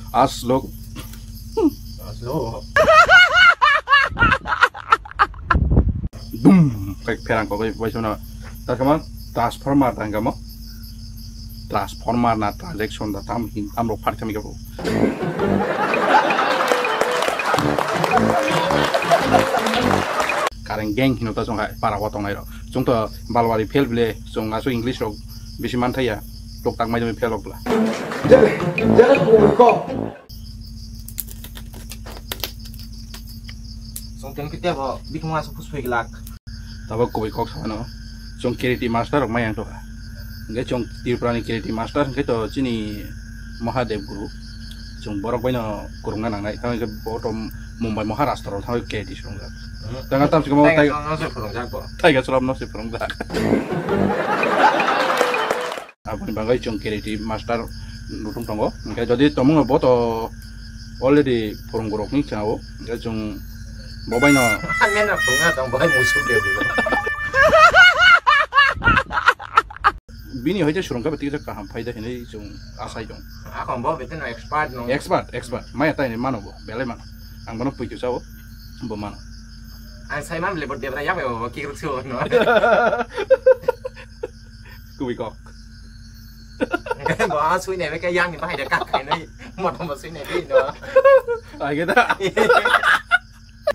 Aslok. Dum. Kayak perang kok kayak sana. Terkaman transformer tangga mo. Transformer na transaction da tam amro part kami kabo. Kareng geng hino ta songa para watong nai ro. Jong to balwari fail bile jong aso English ro bisi man thaya. Tok tak mai fail ok la. Jangan ko. Song ten kita ba bik masuk puspe gelak. Taba ko kok sana. Jong kiriti master ok mai yang to. Nggak jong tirprani kiriti master nggak to sini Mahadev Guru. Jong borok baina kurungan nang nai. Kami ke bottom Mumbai Maharashtra thang kiriti songa. Jangan tam sih mau taiga sulam no sih perang dah. Apa nih banggai jong kiriti master nutung tonggo. Nggak jadi tomong boto already perang gorok nih canggo. Nggak jong bobai no. Aneh nak perang tong bobai musuh dia dulu. Bini aja surung ka betul kaham faida ini jong asai jong. Aku bawa betul expert no. Expert. Maya tay ini mana bo? Bele mana? Ang mana puju sawo? Bo mana? Saya mah lebih dia berapa ya? Kira tuh no. Kui kok. Bawa suy này với cái giang thì phải để cắt cái này một suy này đi nữa. Ah kita.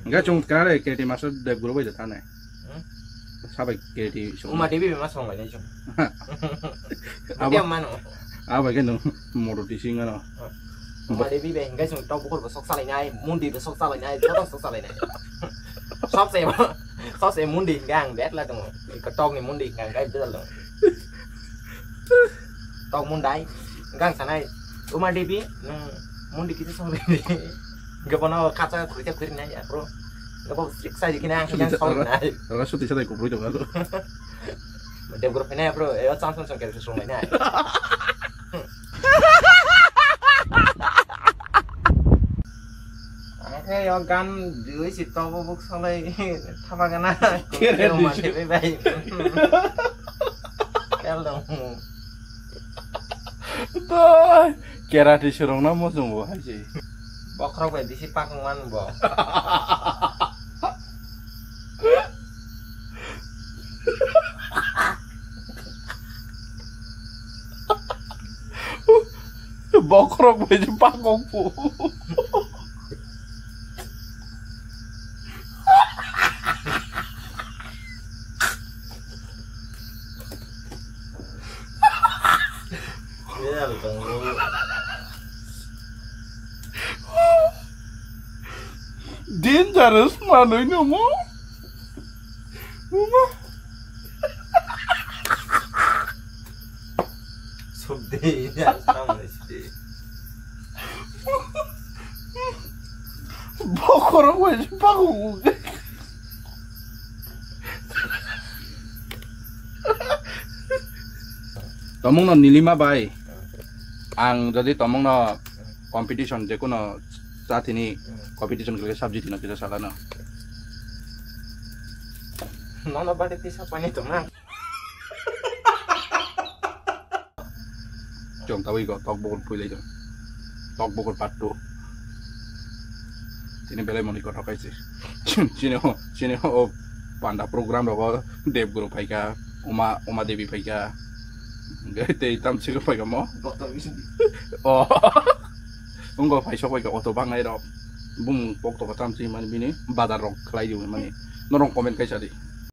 Enggak cuma kare kiriti master Dev Guru aja tanah. Sampai kiriti. Uma Devi memang sama aja cuma. Dia mana? Apa kan mau roti singa no. Uma Devi bang, guys cuma tahu pukul besok salah ini, mundi besok salah ini, tahu besok salah ini. Shop saya mundi gang bet lah tuh. Ketong nih mundi gang guys betul loh. Tong mundai gang sana Uma Devi mundi kita sama ini. Gak pernah kaca kerja kerjanya ya bro. Gak mau siksa di kena yang sama nih. Orang sudah saya ikut bro juga tuh. Dia grup ini ya bro, ya langsung kayak sesuatu ini. Oke, ya kan dulu si Tomo buk soleh apa kena kira Uma Devi baik. Kalau Tuh, kira disuruh nama semua aja. Bakrok baik di si pakungan bo. Bakrok baik pakungku. Iya betul. Dangerous mana ini mo? Subdi ini sama sih. Bakrok baik pakungku. Tomong no nilima bay. Ang jadi tomong no competition je kuno saat ini competition kerja subject no kita salah no. Mana balik pisah apa itu mah? Jom tahu iko tok bukul pulih jom. Tok bukul patu. Sini belai mau ikut rokai sih. Sini ho panda program lo Dev Guru paika Uma Devi paika. Gak te hitam sih paika mo. Oh. Enggak pakai sok paika auto bang aja. Bung pok to katam sih mana bini badar rok kelai juga mana. Norong komen kayak tadi.